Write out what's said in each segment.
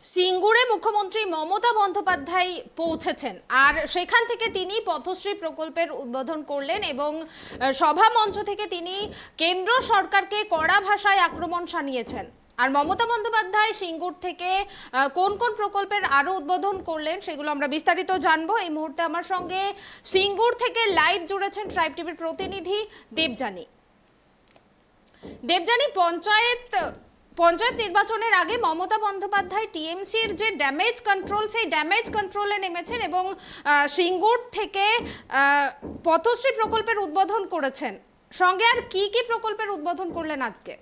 সিঙ্গুরে মুখ্যমন্ত্রী মমতা বন্দ্যোপাধ্যায় পৌঁছেছেন আর সেখান থেকে তিনি পথশ্রী প্রকল্পের উদ্বোধন করলেন এবং সভা মঞ্চ থেকে তিনি কেন্দ্র সরকারকে কড়া ভাষায় আক্রমণ শানিয়েছেন। আর মমতা বন্দ্যোপাধ্যায় সিঙ্গুর থেকে কোন কোন প্রকল্পের আরো উদ্বোধন করলেন সেগুলো আমরা বিস্তারিত জানবো। এই মুহূর্তে আমার সঙ্গে সিঙ্গুর থেকে লাইভ জুড়েছেন ট্রাইব টিভির প্রতিনিধি দেবযানী। পঞ্চায়েত নির্বাচনের আগে মমতা বন্দ্যোপাধ্যায় টিএমসির যে ড্যামেজ কন্ট্রোল সেই ড্যামেজ কন্ট্রোলে নেমেছেন এবং সিঙ্গুর থেকে পথশ্রী প্রকল্পের উদ্বোধন করেছেন। সঙ্গে আর কি কি প্রকল্পের উদ্বোধন করলেন আজকে?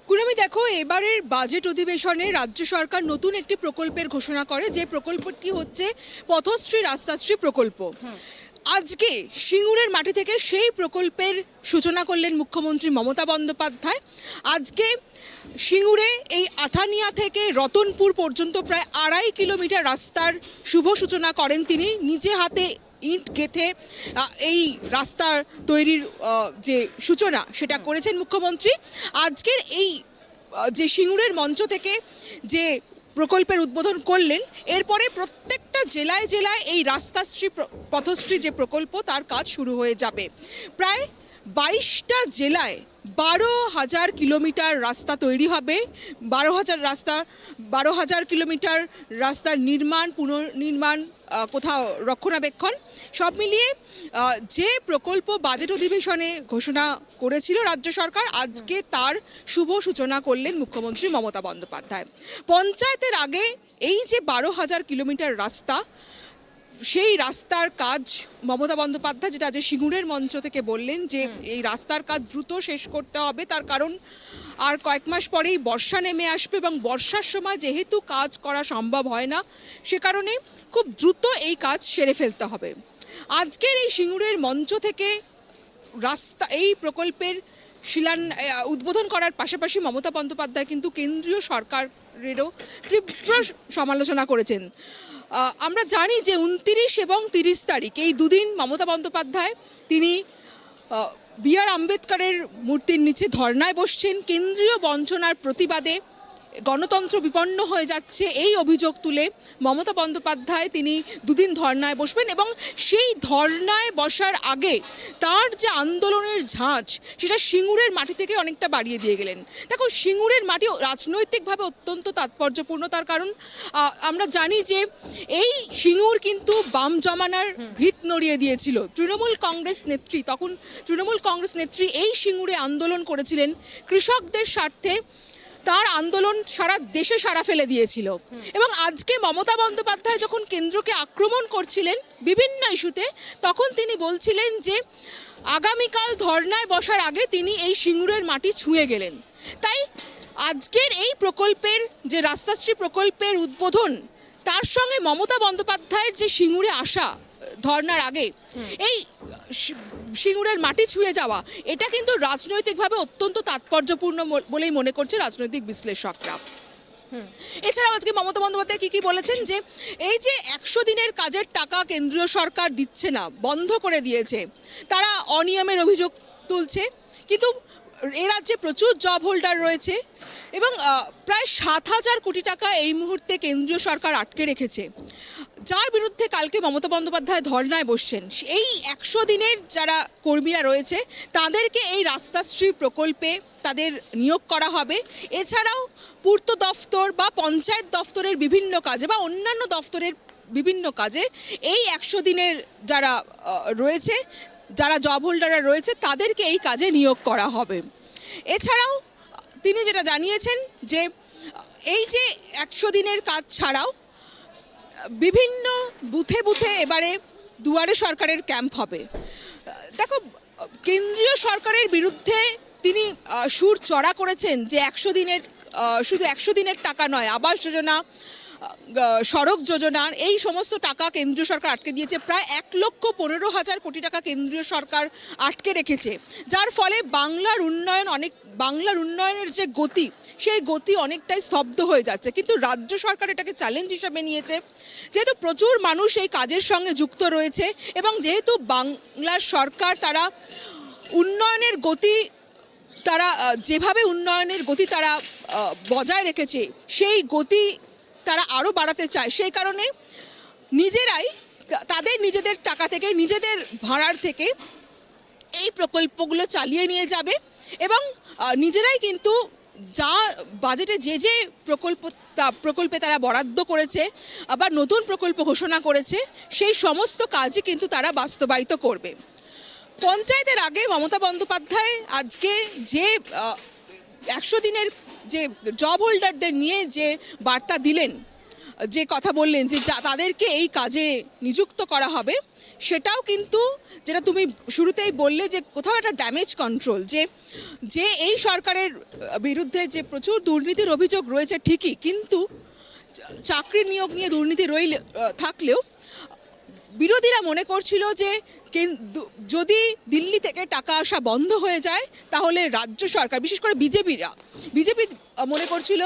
কুলমি, দেখো, এবারের বাজেট অধিবেশনে রাজ্য সরকার নতুন একটি প্রকল্পের ঘোষণা করে, যে প্রকল্পটি হচ্ছে পথশ্রী রাস্তাশ্রী প্রকল্প। আজকে সিঙ্গুরের মাটি থেকে সেই প্রকল্পের সূচনা করলেন মুখ্যমন্ত্রী মমতা বন্দ্যোপাধ্যায়। আজকে সিঙ্গুরে এই আঠানিয়া থেকে রতনপুর পর্যন্ত প্রায় 2.5 কিলোমিটার রাস্তার শুভ সূচনা করেন তিনি। নিজে হাতে ইট গেঁথে এই রাস্তার তৈরির যে সূচনা সেটা করেছেন মুখ্যমন্ত্রী। আজকের এই যে সিঙ্গুরের মঞ্চ থেকে যে প্রকল্পের উদ্বোধন করলেন, এরপরে প্রত্যেকটা জেলায় জেলায় এই রাস্তাশ্রী পথশ্রী যে প্রকল্প তার কাজ শুরু হয়ে যাবে। প্রায় 22টা জেলায় 12,000 কিলোমিটার রাস্তা তৈরি হবে। 12,000 কিলোমিটার রাস্তার নির্মাণ, পুনর্নির্মাণ, কোথাও রক্ষণাবেক্ষণ, সব মিলিয়ে যে প্রকল্প বাজেট অধিবেশনে ঘোষণা করেছিল রাজ্য সরকার, আজকে তার শুভ সূচনা করলেন মুখ্যমন্ত্রী মমতা বন্দ্যোপাধ্যায়। পঞ্চায়েতের আগে এই যে 12,000 কিলোমিটার রাস্তা, সেই রাস্তার কাজ মমতা বন্দ্যোপাধ্যায় যেটা আজ সিঙ্গুরের মঞ্চ থেকে বললেন যে এই রাস্তার কাজ দ্রুত শেষ করতে হবে। তার কারণ আর কয়েক মাস পরেই বর্ষা নেমে আসবে এবং বর্ষার সময় যেহেতু কাজ করা সম্ভব হয় না, সে কারণে খুব দ্রুত এই কাজ সেরে ফেলতে হবে। আজকের এই সিঙ্গুরের মঞ্চ থেকে রাস্তা এই প্রকল্পের উদ্বোধন করার পাশাপাশি মমতা বন্দ্যোপাধ্যায় কিন্তু কেন্দ্রীয় সরকারেরও তীব্র সমালোচনা করেছেন। আমরা জানি যে 29 এবং 30 তারিখ এই দুদিন মমতা বন্দ্যোপাধ্যায় তিনি BR আম্বেদকরের মূর্তির নিচে ধর্নায় বসছেন। কেন্দ্রীয় বঞ্চনার প্রতিবাদে গণতন্ত্র বিপন্ন হয়ে যাচ্ছে এই অভিযোগ তুলে মমতা বন্দ্যোপাধ্যায় তিনি দুদিন ধর্নায় বসবেন এবং সেই ধর্নায় বসার আগে তার যে আন্দোলনের ঝাঁজ সেটা সিঙ্গুরের মাটি থেকে অনেকটা বাড়িয়ে দিয়ে গেলেন। দেখো, সিঙ্গুরের মাটি রাজনৈতিকভাবে অত্যন্ত তাৎপর্যপূর্ণ। তার কারণ আমরা জানি যে এই সিঙ্গুর কিন্তু বাম জমানার ভিত নড়িয়ে দিয়েছিল তৃণমূল কংগ্রেস নেত্রী। তখন তৃণমূল কংগ্রেস নেত্রী এই সিঙ্গুরে আন্দোলন করেছিলেন কৃষকদের স্বার্থে। তার আন্দোলন সারা দেশে সাড়া ফেলে দিয়েছিল এবং আজকে মমতা বন্দ্যোপাধ্যায় যখন কেন্দ্রকে আক্রমণ করছিলেন বিভিন্ন ইস্যুতে, তখন তিনি বলছিলেন যে আগামীকাল ধর্নায় বসার আগে তিনি এই সিঙ্গুরের মাটি ছুঁয়ে গেলেন। তাই আজকের এই প্রকল্পের যে রাস্তাশ্রী প্রকল্পের উদ্বোধন, তার সঙ্গে মমতা বন্দ্যোপাধ্যায়ের যে সিঙ্গুরে আসা ধর্নার আগে এই সিঙ্গুরের মাটি ছুঁয়ে যাওয়া, এটা কিন্তু রাজনৈতিকভাবে অত্যন্ত তাৎপর্যপূর্ণ বলেই মনে করছে রাজনৈতিক বিশ্লেষকরা। এছাড়াও আজকে মমতা বন্দ্যোপাধ্যায় কি বলেছেন যে এই যে 100 দিনের কাজের টাকা কেন্দ্রীয় সরকার দিচ্ছে না, বন্ধ করে দিয়েছে, তারা অনিয়মের অভিযোগ তুলছে। কিন্তু এ রাজ্যে প্রচুর জব হোল্ডার রয়েছে এবং প্রায় 7,000 কোটি টাকা এই মুহূর্তে কেন্দ্রীয় সরকার আটকে রেখেছে, যার বিরুদ্ধে কালকে মমতা বন্দ্যোপাধ্যায় ধর্নায় বসছেন। এই 100 দিনের যারা কর্মীরা রয়েছে তাদেরকে এই রাস্তাশ্রী প্রকল্পে তাদের নিয়োগ করা হবে। এছাড়াও পূর্ত দফতর বা পঞ্চায়েত দফতরের বিভিন্ন কাজে বা অন্যান্য দফতরের বিভিন্ন কাজে এই 100 দিনের যারা রয়েছে, যারা জব হোল্ডাররা রয়েছে, তাদেরকে এই কাজে নিয়োগ করা হবে। এছাড়াও তিনি যেটা জানিয়েছেন যে এই যে 100 দিনের কাজ ছাড়াও বিভিন্ন বুথে বুথে এবারে দুয়ারে সরকারের ক্যাম্প হবে। দেখো, কেন্দ্রীয় সরকারের বিরুদ্ধে তিনি সুর চড়া করেছেন যে 100 দিনের শুধু 100 দিনের টাকা নয়, আবাস যোজনা, সড়ক যোজনা, এই সমস্ত টাকা কেন্দ্রীয় সরকার আটকে দিয়েছে। প্রায় 1,15,000 কোটি টাকা কেন্দ্রীয় সরকার আটকে রেখেছে, যার ফলে বাংলার উন্নয়নের যে গতি, সেই গতি অনেকটাই স্তব্ধ হয়ে যাচ্ছে। কিন্তু রাজ্য সরকার এটাকে চ্যালেঞ্জ হিসেবে নিয়েছে, যেহেতু প্রচুর মানুষ এই কাজের সঙ্গে যুক্ত রয়েছে এবং যেহেতু বাংলার সরকার তারা উন্নয়নের গতি তারা যেভাবে উন্নয়নের গতি তারা বজায় রেখেছে সেই গতি তারা আরও বাড়াতে চায়। সেই কারণে নিজেরাই তাদের নিজেদের টাকা থেকে নিজেদের ভাড়ার থেকে এই প্রকল্পগুলো চালিয়ে নিয়ে যাবে এবং নিজেরাই কিন্তু যা বাজেটে যে প্রকল্পে তারা বরাদ্দ করেছে আবার নতুন প্রকল্প ঘোষণা করেছে সেই সমস্ত কাজই কিন্তু তারা বাস্তবায়িত করবে। পঞ্চায়েতের আগে মমতা বন্দ্যোপাধ্যায় আজকে যে 100 দিনের যে জব হোল্ডারদের নিয়ে যে বার্তা দিলেন, যে কথা বললেন যে তাদেরকে এই কাজে নিযুক্ত করা হবে, সেটাও কিন্তু যেটা তুমি শুরুতেই বললে যে কোথাও একটা ড্যামেজ কন্ট্রোল, যে এই সরকারের বিরুদ্ধে যে প্রচুর দুর্নীতির অভিযোগ রয়েছে ঠিকই, কিন্তু চাকরির নিয়োগ নিয়ে দুর্নীতি থাকলেও বিরোধীরা মনে করছিল যে যদি দিল্লি থেকে টাকা আসা বন্ধ হয়ে যায় তাহলে রাজ্য সরকার, বিশেষ করে বিজেপি মনে করছিল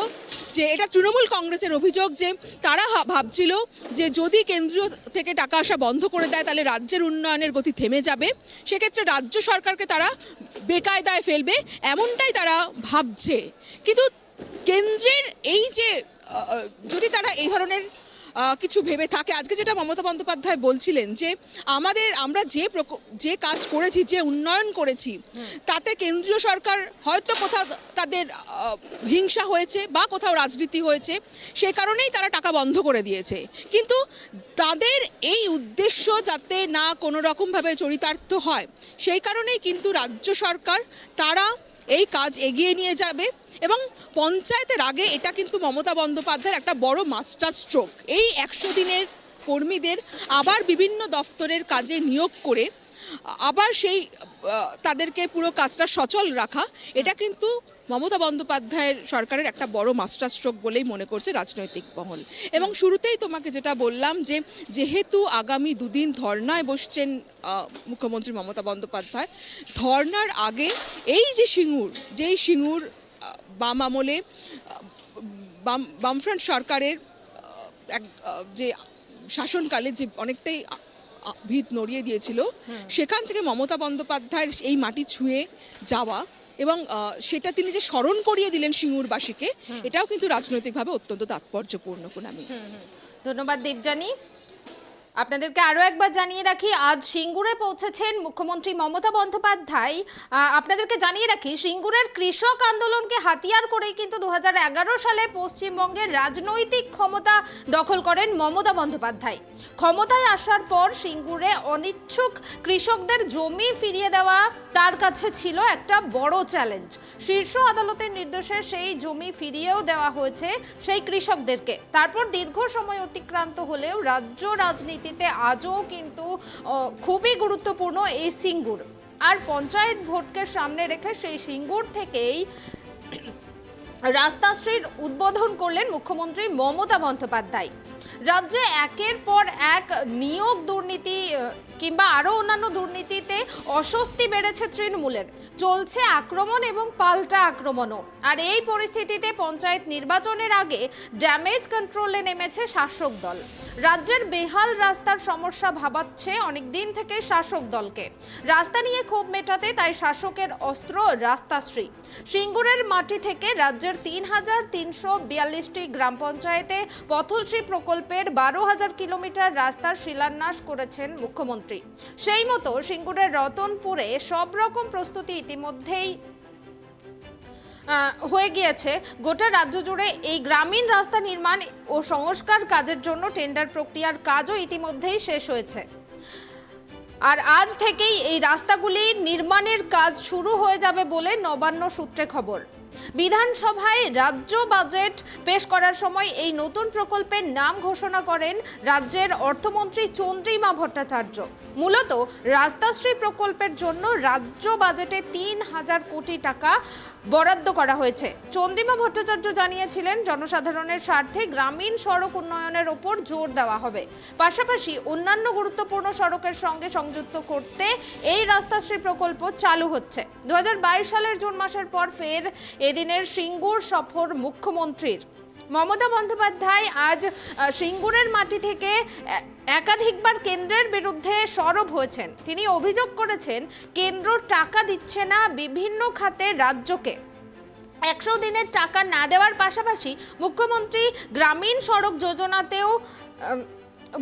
যে এটা তৃণমূল কংগ্রেসের অভিযোগ যে তারা ভাবছিল যে যদি কেন্দ্রীয় থেকে টাকা আসা বন্ধ করে দেয় তাহলে রাজ্যের উন্নয়নের গতি থেমে যাবে, সেক্ষেত্রে রাজ্য সরকারকে তারা বেকায়দায় ফেলবে, এমনটাই তারা ভাবছে। কিন্তু কেন্দ্রের এই যে যদি তারা এই ধরনের কিছু ভেবে থাকে, আজকে যেটা মমতা বন্দ্যোপাধ্যায় বলছিলেন যে আমরা যে কাজ করেছি, যে উন্নয়ন করেছি, তাতে কেন্দ্রীয় সরকার হয়তো কোথাও তাদের হিংসা হয়েছে বা কোথাও রাজনীতি হয়েছে, সেই কারণেই তারা টাকা বন্ধ করে দিয়েছে। কিন্তু তাদের এই উদ্দেশ্য যাতে না কোনো রকমভাবে চরিতার্থ হয়, সেই কারণেই কিন্তু রাজ্য সরকার তারা এই কাজ এগিয়ে নিয়ে যাবে। এবং পঞ্চায়েতের আগে এটা কিন্তু মমতা বন্দ্যোপাধ্যায়ের একটা বড় মাস্টার স্ট্রোক। এই 100 দিনের কর্মীদের আবার বিভিন্ন দফতরের কাজে নিয়োগ করে আবার সেই তাদেরকে পুরো কাজটা সচল রাখা, এটা কিন্তু মমতা বন্দ্যোপাধ্যায়ের সরকারের একটা বড় মাস্টার স্ট্রোক বলেই মনে করছে রাজনৈতিক মহল। এবং শুরুতেই তোমাকে যেটা বললাম যে যেহেতু আগামী 2 দিন ধর্নায় বসছেন মুখ্যমন্ত্রী মমতা বন্দ্যোপাধ্যায়, ধর্নার আগে এই যে সিঙ্গুর বাম আমলে বামফ্রন্ট সরকারের যে শাসনকালে যে অনেকটাই ভিত নড়িয়ে দিয়েছিল, সেখান থেকে মমতা বন্দ্যোপাধ্যায়ের এই মাটি ছুঁয়ে যাওয়া এবং সেটা তিনি যে স্মরণ করিয়ে দিলেন সিঙ্গুরবাসীকে, এটাও কিন্তু রাজনৈতিকভাবে অত্যন্ত তাৎপর্যপূর্ণ। আমি ধন্যবাদ দীপজানি। আপনাদেরকে আরও একবার জানিয়ে রাখি, আজ সিঙ্গুরে পৌঁছেছেন মুখ্যমন্ত্রী মমতা বন্দ্যোপাধ্যায়। আপনাদেরকে জানিয়ে রাখি, সিঙ্গুরের কৃষক আন্দোলনকে হাতিয়ার করেই কিন্তু 2011 সালে পশ্চিমবঙ্গের রাজনৈতিক ক্ষমতা দখল করেন মমতা বন্দ্যোপাধ্যায়। ক্ষমতায় আসার পর সিঙ্গুরে অনিচ্ছুক কৃষকদের জমি ফিরিয়ে দেওয়া তার কাছে ছিল একটা বড় চ্যালেঞ্জ। শীর্ষ আদালতের নির্দেশে সেই জমি ফিরিয়েও দেওয়া হয়েছে সেই কৃষকদেরকে। তারপর দীর্ঘ সময় অতিক্রান্ত হলেও রাজ্য রাজনীতি আজও কিন্তু খুবই গুরুত্বপূর্ণ এই সিঙ্গুর। আর পঞ্চায়েত ভোটকে সামনে রেখে সেই সিঙ্গুর থেকেই রাস্তাশ্রীর উদ্বোধন করলেন মুখ্যমন্ত্রী মমতা বন্দ্যোপাধ্যায়। রাজ্যে একের পর এক নিয়োগ দুর্নীতি কিংবা আরও অন্যান্য দুর্নীতিতে অস্বস্তি বেড়েছে তৃণমূলের, চলছে আক্রমণ এবং পাল্টা আক্রমণও। আর এই পরিস্থিতিতে পঞ্চায়েত নির্বাচনের আগে ড্যামেজ কন্ট্রোলে নেমেছে শাসক দল। রাজ্যের বেহাল রাস্তার সমস্যা ভাবাচ্ছে অনেক দিন থেকে শাসক দলকে। রাস্তা নিয়ে ক্ষোভ মেটাতে তাই শাসকের অস্ত্র রাস্তাশ্রী। সিঙ্গুরের মাটি থেকে রাজ্যের 3,342টি গ্রাম পঞ্চায়েতে পথশ্রী প্রকল্পের 12,000 কিলোমিটার রাস্তার শিলান্যাস করেছেন মুখ্যমন্ত্রী। সেই মতো সিঙ্গুরের রতনপুরে সব রকম প্রস্তুতি ইতিমধ্যেই হয়ে গিয়েছে। গোটা রাজ্য জুড়ে এই গ্রামীণ রাস্তা নির্মাণ ও সংস্কার কাজের জন্য টেন্ডার প্রক্রিয়ার কাজও ইতিমধ্যেই শেষ হয়েছে। আর আজ থেকেই এই রাস্তাগুলি নির্মাণের কাজ শুরু হয়ে যাবে বলে নবান্ন সূত্রে খবর। বিধানসভায় রাজ্য বাজেট পেশ করার সময় এই নতুন প্রকল্পের নাম ঘোষণা করেন রাজ্যের অর্থমন্ত্রী চন্দ্রিমা ভট্টাচার্য। মূলত রাস্তাশ্রী প্রকল্পের জন্য রাজ্য বাজেটে 3,000 কোটি টাকা বরাদ্দ করা হয়েছে। চন্দ্রিমা ভট্টাচার্য জানিয়েছিলেন, জনসাধারণের স্বার্থে গ্রামীণ সড়ক উন্নয়নের ওপর জোর দেওয়া হবে, পাশাপাশি অন্যান্য গুরুত্বপূর্ণ সড়কের সঙ্গে সংযুক্ত করতে এই রাস্তাশ্রী প্রকল্প চালু হচ্ছে। 2022 সালের জুন মাসের পর ফের এদিনের সিঙ্গুর সফর মুখ্যমন্ত্রীর। মমতা বন্দ্যোপাধ্যায় আজ সিঙ্গুরের মাটি থেকে একাধিকবার কেন্দ্রের বিরুদ্ধে সরব হয়েছেন। তিনি অভিযোগ করেছেন কেন্দ্র টাকা দিচ্ছে না বিভিন্ন খাতে রাজ্যকে। 100 দিনের টাকা না দেওয়ার পাশাপাশি মুখ্যমন্ত্রী গ্রামীণ সড়ক যোজনাতেও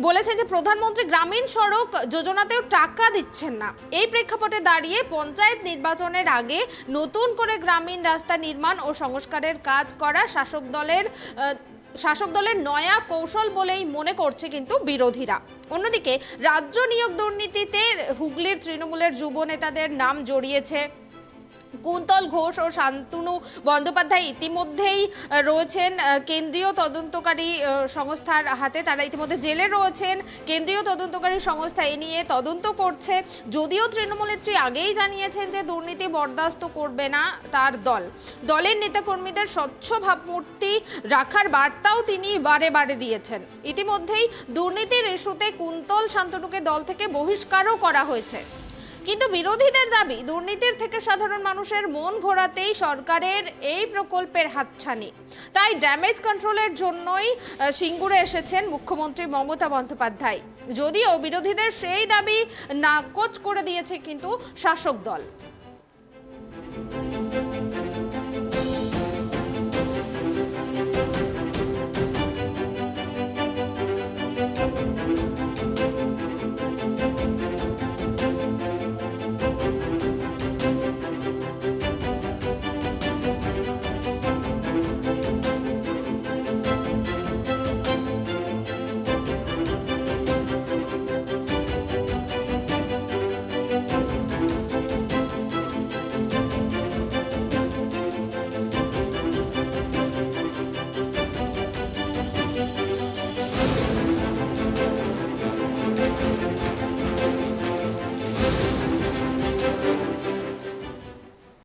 বলেছেন যে প্রধানমন্ত্রী গ্রামীণ সড়ক যোজনাতেও টাকা দিচ্ছেন না। এই প্রেক্ষাপটে দাঁড়িয়ে পঞ্চায়েত নির্বাচনের আগে নতুন করে গ্রামীণ রাস্তা নির্মাণ ও সংস্কারের কাজ করা শাসক দলের নয়া কৌশল বলেই মনে করছে কিন্তু বিরোধীরা। অন্যদিকে রাজ্য নিয়োগ দুর্নীতিতে হুগলির তৃণমূলের যুব নেতাদের নাম জড়িয়েছে কুন্তল ঘোষ ও শান্তনু বন্দ্যোপাধ্যায় ইতিমধ্যেই রয়েছেন কেন্দ্রীয় তদন্তকারী সংস্থার হাতে। তারা ইতিমধ্যে জেলে রয়েছেন। কেন্দ্রীয় তদন্তকারী সংস্থা এ নিয়ে তদন্ত করছে। যদিও তৃণমূল নেত্রী আগেই জানিয়েছেন যে দুর্নীতি বরদাস্ত করবে না তার দলের নেতাকর্মীদের স্বচ্ছ ভাবমূর্তি রাখার বার্তাও তিনি বারে বারে দিয়েছেন। ইতিমধ্যেই দুর্নীতির ইস্যুতে কুন্তল শান্তনুকে দল থেকে বহিষ্কারও করা হয়েছে। কিন্তু বিরোধীদের দাবি দুর্নীতির থেকে সাধারণ মানুষের মন ঘোরাতেই সরকারের এই প্রকল্পের হাতছানি। তাই ড্যামেজ কন্ট্রোলের জন্যই সিঙ্গুরে এসেছেন মুখ্যমন্ত্রী মমতা বন্দ্যোপাধ্যায়। যদিও বিরোধীদের সেই দাবি নাকচ করে দিয়েছে কিন্তু শাসক দল।